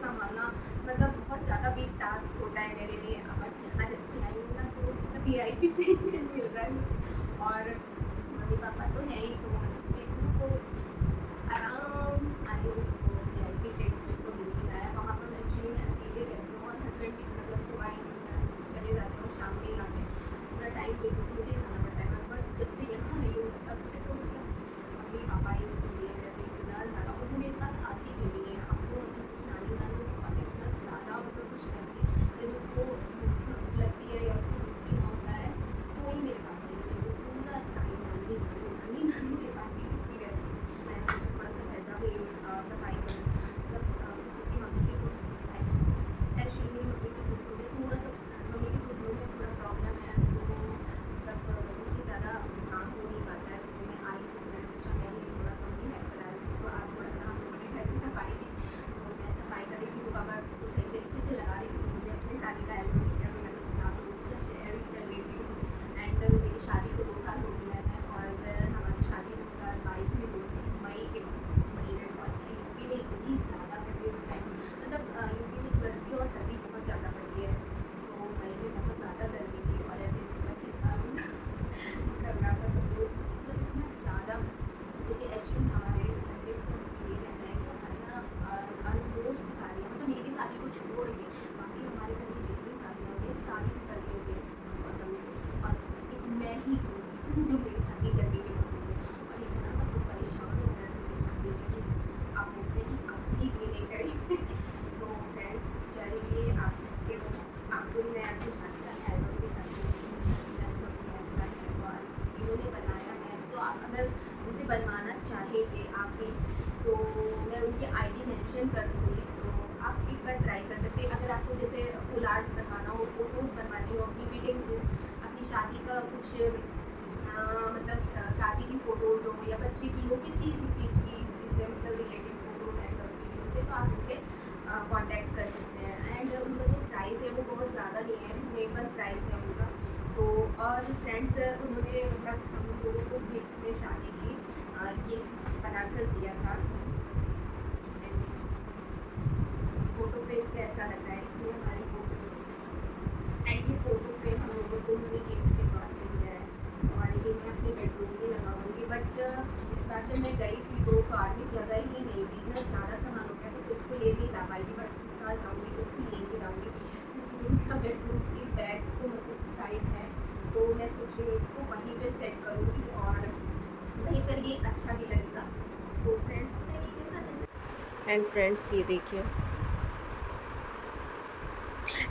संभालना मतलब बहुत ज़्यादा बिग टास्क होता है मेरे लिए। बट यहाँ जब से आई हूँ ना तो मतलब VIP ट्रीटमेंट मिल रहा है मुझे, और मम्मी पापा तो है ही, तो मतलब बेटू को आराम से आई हूँ तो VIP ट्रीटमेंट तो मिल ही रहा है। वहाँ पर एक्चुअली मैं अकेले रहती हूँ और हस्बैंड भी मतलब सुबह ही चले जाते हैं और शाम में ही आते हैं, पूरा टाइम बेटू को मुझे ही जाना पड़ता है। बट जब से यहाँ आई हूँ तब से तो मतलब मम्मी पापा ही उसको लिए रहते हैं इतना ज़्यादा, और वो मेरे पास आती भी नहीं है। अब तो मतलब नानी नानी के पास इतना ज़्यादा मतलब कुछ करती है, जब उसको भूख लगती है या उसको दूध पीना होता है तो वही मेरे पास आती है। वो पूरा टाइम नानी नानी नानी नानी के पास ही छुपी रहती है। मैंने सोचा थोड़ा सा घर का भी सफाई करूँ, मतलब क्योंकि मम्मी के एक्चुअली मेरी मम्मी के घुटनों में थोड़ा सा, मम्मी के घुटनों में थोड़ा प्रॉब्लम है, तो मतलब मुझसे ज़्यादा काम हो नहीं पाता है। तो मैं आई तो मैंने सोचा मैं ही थोड़ा सा उनकी हेल्प करा रही थी। तो आज थोड़ा सा हम लोगों ने घर की सफाई की, तो मैं सफाई कर रही थी तो कवर को सही से अच्छे से लगा रही थी। तो मुझे अपनी शादी का एल्बम दिख गया, तो मैंने सोचा आप लोगों से शेयर ही कर लेती हूँ। एंड मेरी शादी को 2 साल हो गया है, और हमारी शादी 2022 में हुई थी, मई के महीने में। और यूपी में इतनी ज़्यादा गर्मी उस टाइम, मतलब यूपी में गर्मी और सर्दी बहुत ज़्यादा पड़ती है, तो मई में बहुत ज़्यादा गर्मी थी। और ऐसे ऐसे वैसे कर रहा था सब लोग, मतलब इतना ज़्यादा, क्योंकि एक्चुअली हमारे घर पे मतलब ये रहता है कि हमारे यहाँ ऑलमोस्ट शादियाँ, मतलब मेरी शादी को छोड़ के बाकी हमारे घर में जितनी शादियाँ हुई हैं सारी सर्दियों के मौसम में, और एक मैं ही हूँ जो मेरी शादी गर्मी के मौसम में। और इतना सब लोग परेशान हो गए थे मेरी शादी में कि आप बोलते हैं कि कभी भी नहीं करेंगे। तो फ्रेंड्स चलिए आपको मैं आपकी शादी का एल्बम दिखाती हूँ, एल्बम कैसा है, और जिन्होंने बनाया है तो आप अगर उनसे बनवाना चाहेंगे आप भी, तो मैं उनकी ID मेंशन कर दूँगी, तो आप एक बार ट्राई कर सकते हैं। अगर आपको जैसे कोलार्स बनवाना हो, फ़ोटोज़ बनवानी हो अपनी वेडिंग हो, अपनी शादी का कुछ मतलब शादी की फ़ोटोज़ हो या बच्चे की हो, किसी भी चीज़ की इससे मतलब रिलेटेड फ़ोटोज़ एंड वीडियो से, तो आप उनसे कॉन्टैक्ट कर सकते हैं। एंड उनका जो प्राइस है वो बहुत ज़्यादा नहीं है, रिजनेबल प्राइस है उनका। तो और फ्रेंड्स उन्होंने मतलब हम लोगों को गिफ्ट में शादी की ये बना कर दिया था। फ़ोटो फ्रेम कैसा लग रहा है, इसमें हमारी फ़ोटोज़, एंड ये फ़ोटो फ्रेम हम लोगों को उन्होंने गिफ्ट के तौर पे दिया है, और ये मैं अपने बेडरूम में लगाऊंगी। बट इस बार जब मैं गई थी तो कार में जगह ही नहीं थी, इतना ज़्यादा सामान हो गया था तो इसको ले नहीं जा पाई थी। बट इस बार जाऊँगी तो इसको लेके जाऊँगी, क्योंकि जो मेरा बेडरूम की बैक तो मतलब साइड है, तो मैं सोच रही हूँ इसको वहीं पर सेट करूँगी और वहीं पर ये अच्छा भी लगेगा। तो फ्रेंड्स बताइए कैसा लग रहा है। एंड फ्रेंड्स ये देखिए,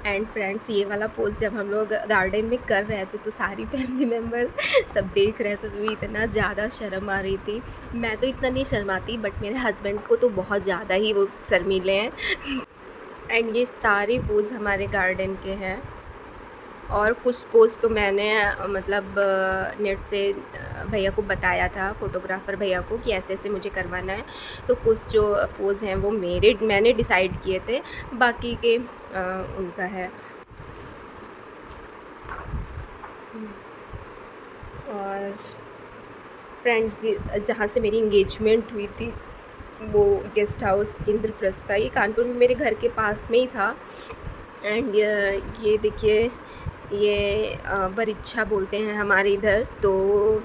एंड फ्रेंड्स ये वाला पोज़ जब हम लोग गार्डन में कर रहे थे तो सारी फैमिली मेम्बर सब देख रहे थे, तो इतना ज़्यादा शर्म आ रही थी। मैं तो इतना नहीं शर्माती, बट मेरे हस्बैंड को तो बहुत ज़्यादा ही वो शर्मीले हैं। एंड ये सारे पोज़ हमारे गार्डन के हैं, और कुछ पोज़ तो मैंने मतलब नेट से भैया को बताया था, फ़ोटोग्राफ़र भैया को, कि ऐसे ऐसे मुझे करवाना है। तो कुछ जो पोज़ हैं वो मैंने डिसाइड किए थे, बाकी के उनका है। और फ्रेंड्स जहाँ से मेरी इंगेजमेंट हुई थी वो गेस्ट हाउस इंद्रप्रस्थ था, ये कानपुर में मेरे घर के पास में ही था। एंड ये देखिए, ये बरीक्षा बोलते हैं हमारे इधर, तो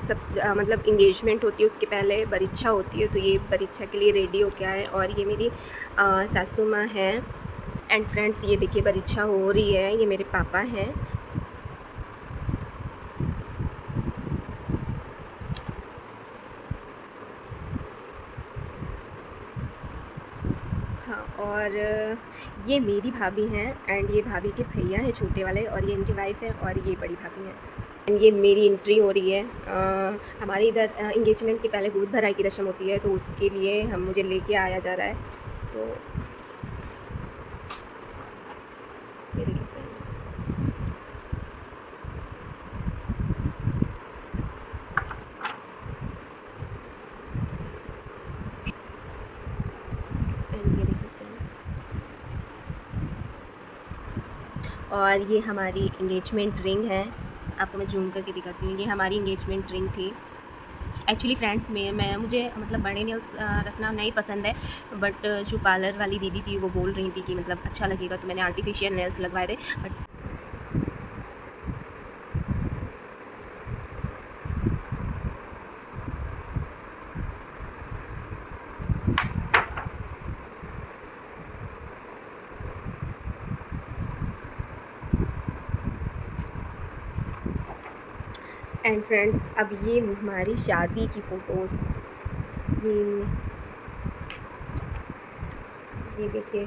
सब मतलब इंगेजमेंट होती है उसके पहले बरीक्षा होती है, तो ये बरीक्षा के लिए रेडी हो गया है। और ये मेरी सासू माँ हैं। एंड फ्रेंड्स ये देखिए बरीक्षा हो रही है, ये मेरे पापा हैं। हाँ, और ये मेरी भाभी हैं, एंड ये भाभी के भैया हैं छोटे वाले, और ये इनकी वाइफ है, और ये बड़ी भाभी हैं। एंड ये मेरी एंट्री हो रही है। हमारे इधर इंगेजमेंट के पहले दूध भराई की रस्म होती है, तो उसके लिए मुझे लेके आया जा रहा है। तो ये देखिए फ्रेंड्स, एंड ये देखिए फ्रेंड्स, और ये हमारी इंगेजमेंट रिंग है। आपको मैं जूम करके दिखाती हूँ, ये हमारी इंगेजमेंट रिंग थी। एक्चुअली फ्रेंड्स मैं मुझे मतलब बड़े नेल्स रखना नहीं पसंद है, बट जो पार्लर वाली दीदी थी वो बोल रही थी कि मतलब अच्छा लगेगा, तो मैंने आर्टिफिशियल नेल्स लगवाए थे। बट एंड फ्रेंड्स, अब ये हमारी शादी की फ़ोटोज़, ये ये देखिए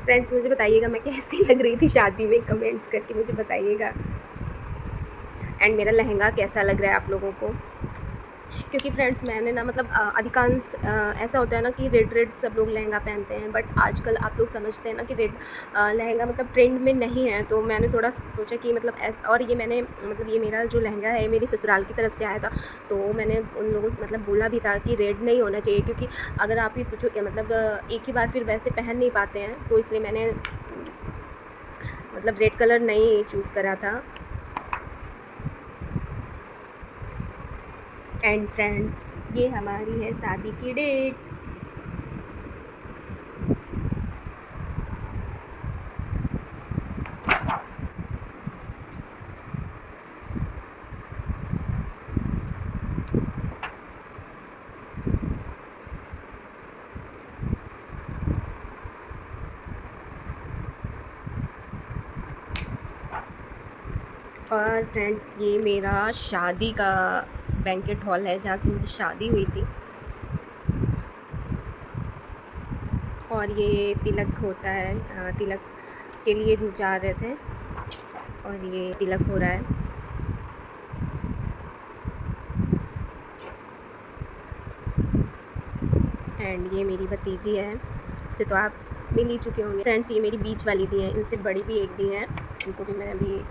फ्रेंड्स, मुझे बताइएगा मैं कैसी लग रही थी शादी में, कमेंट्स करके मुझे बताइएगा। एंड मेरा लहंगा कैसा लग रहा है आप लोगों को, क्योंकि फ्रेंड्स मैंने ना मतलब अधिकांश ऐसा होता है ना कि रेड रेड सब लोग लहंगा पहनते हैं, बट आजकल आप लोग समझते हैं ना कि रेड लहंगा मतलब ट्रेंड में नहीं है, तो मैंने थोड़ा सोचा कि मतलब ऐसा, और ये मैंने मतलब ये मेरा जो लहंगा है मेरी ससुराल की तरफ से आया था, तो मैंने उन लोगों से मतलब बोला भी था कि रेड नहीं होना चाहिए, क्योंकि अगर आप ये सोचो मतलब एक ही बार फिर वैसे पहन नहीं पाते हैं, तो इसलिए मैंने मतलब रेड कलर नहीं चूज़ करा था। एंड फ्रेंड्स, ये हमारी है शादी की डेट। और फ्रेंड्स, ये मेरा शादी का बैंकेट हॉल है जहाँ से मेरी शादी हुई थी, और ये तिलक होता है, तिलक के लिए जा रहे थे, और ये तिलक हो रहा है। एंड ये मेरी भतीजी है, इससे तो आप मिल ही चुके होंगे। फ्रेंड्स, ये मेरी बीच वाली दी है, इनसे बड़ी भी एक दी है, इनको भी मैं अभी।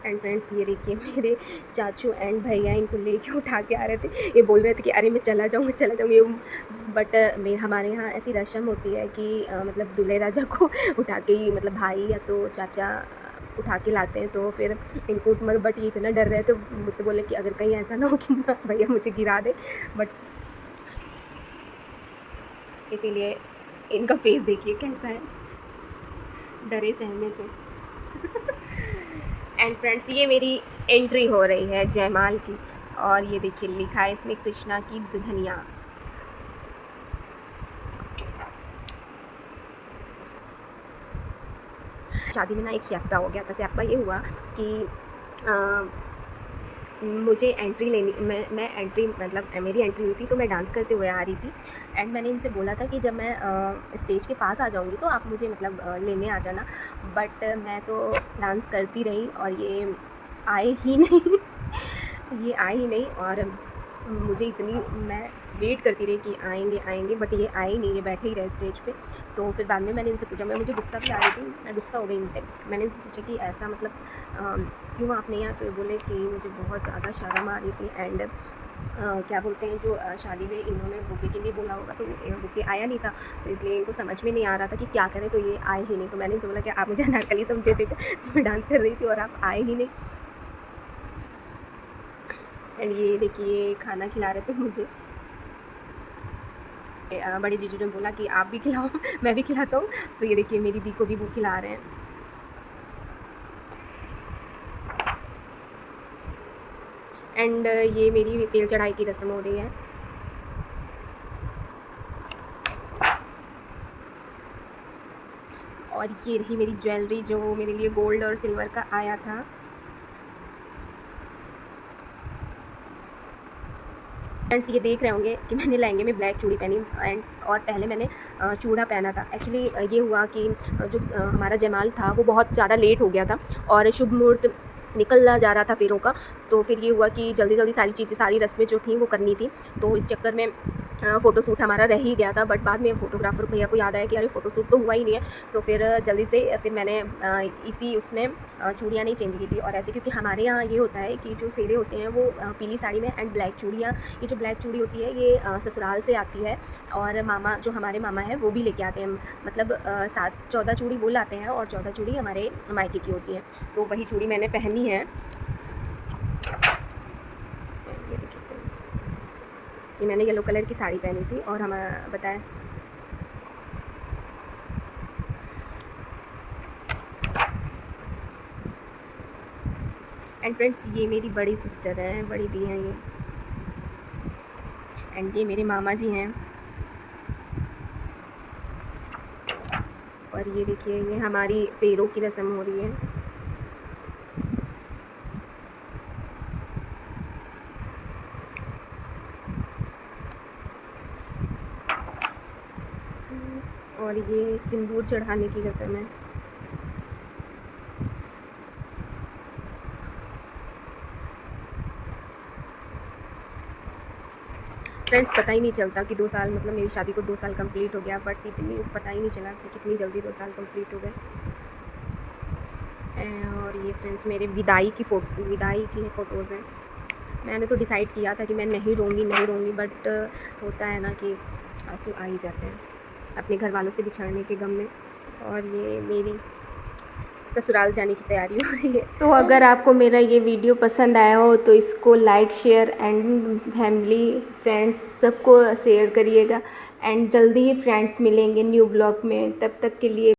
एंड फ्रेंड्स, ये देखिए मेरे चाचू एंड भैया इनको लेके उठा के आ रहे थे, ये बोल रहे थे कि अरे मैं चला जाऊँगा चला जाऊँगा ये, बट हमारे यहाँ ऐसी रस्म होती है कि मतलब दूल्हे राजा को उठा के ही मतलब भाई या तो चाचा उठा के लाते हैं, तो फिर इनको मगर बट ये इतना डर रहे थे, मुझसे बोले कि अगर कहीं ऐसा ना हो कि भैया मुझे गिरा दे, बट इसीलिए इनका फेस देखिए कैसा है, डरे सहमे से। एंड फ्रेंड्स, ये मेरी एंट्री हो रही है जयमाल की, और ये देखिए लिखा है इसमें कृष्णा की दुल्हनिया। शादी में ना एक स्यापा हो गया था। स्यापा ये हुआ कि मुझे एंट्री लेनी, मैं एंट्री मतलब मेरी एंट्री हुई थी, तो मैं डांस करते हुए आ रही थी, एंड मैंने इनसे बोला था कि जब मैं स्टेज के पास आ जाऊँगी तो आप मुझे मतलब लेने आ जाना, बट मैं तो डांस करती रही और ये आए ही नहीं ये आए ही नहीं, और मुझे इतनी मैं वेट करती रही कि आएंगे आएंगे, बट ये आए ही नहीं, ये बैठे ही रहे स्टेज पे। तो फिर बाद में मैंने इनसे पूछा, मुझे गुस्सा भी आ रही थी, मैं गुस्सा हो गई इनसे, मैंने इनसे पूछा कि ऐसा मतलब क्यों आप नहीं आए, तो ये बोले कि मुझे बहुत ज़्यादा शर्म आ रही थी, एंड क्या बोलते हैं जो शादी में इन्होंने बुके के लिए बोला होगा, तो बुके आया नहीं था, तो इसलिए इनको समझ में नहीं आ रहा था कि क्या करें, तो ये आए ही नहीं। तो मैंने इनसे बोला कि आप मुझे अनारकली समझे थे तो मैं डांस कर रही थी और आप आए ही नहीं। एंड ये देखिए खाना खिला रहे थे मुझे, बड़े जीजू ने बोला कि आप भी खिलाओ मैं भी खिलाता हूँ, तो ये देखिए मेरी दी को भी वो खिला रहे हैं। एंड ये मेरी तेल चढ़ाई की रस्म हो रही है। और ये रही मेरी ज्वेलरी जो मेरे लिए गोल्ड और सिल्वर का आया था। फ्रेंड्स, ये देख रहे होंगे कि मैंने लहंगे में ब्लैक चूड़ी पहनी, एंड और पहले मैंने चूड़ा पहना था। एक्चुअली ये हुआ कि जो हमारा जयमाल था वो बहुत ज़्यादा लेट हो गया था, और शुभ मुहूर्त निकलना जा रहा था फेरों का, तो फिर ये हुआ कि जल्दी जल्दी सारी चीज़ें, सारी रस्में जो थी वो करनी थी, तो इस चक्कर में फ़ोटोशूट हमारा रह ही गया था। बट बाद में फ़ोटोग्राफ़र भैया को याद आया कि अरे फ़ोटोशूट तो हुआ ही नहीं है, तो फिर जल्दी से फिर मैंने इसी उसमें चूड़ियाँ नहीं चेंज की थी। और ऐसे क्योंकि हमारे यहाँ ये होता है कि जो फेरे होते हैं वो पीली साड़ी में एंड ब्लैक चूड़ियाँ, ये जो ब्लैक चूड़ी होती है ये ससुराल से आती है, और मामा जो हमारे मामा हैं वो भी लेके आते हैं, मतलब 14 चूड़ी वो लाते हैं और 14 चूड़ी हमारे मायके की होती हैं। तो वही चूड़ी मैंने पहनी है। ये देखिए फ्रेंड्स, ये मैंने येलो कलर की साड़ी पहनी थी और हम बताएं एंड फ्रेंड्स, ये मेरी बड़ी सिस्टर है, बड़ी दी हैं ये, एंड ये मेरे मामा जी हैं। और ये देखिए, ये हमारी फेरों की रस्म हो रही है। और ये सिंदूर चढ़ाने की रस्म है। फ्रेंड्स, पता ही नहीं चलता कि 2 साल, मतलब मेरी शादी को 2 साल कंप्लीट हो गया, बट इतनी पता ही नहीं चला कि कितनी जल्दी 2 साल कंप्लीट हो गए। और ये फ्रेंड्स मेरे विदाई की फ़ोटोज़ हैं। मैंने तो डिसाइड किया था कि मैं नहीं रोऊँगी, बट होता है ना कि आंसू आ ही जाते हैं अपने घर वालों से बिछड़ने के गम में। और ये मेरी ससुराल जाने की तैयारी हो रही है। तो अगर आपको मेरा ये वीडियो पसंद आया हो तो इसको like, share and family, friends सबको शेयर करिएगा। एंड जल्दी ही फ्रेंड्स मिलेंगे न्यू ब्लॉग में, तब तक के लिए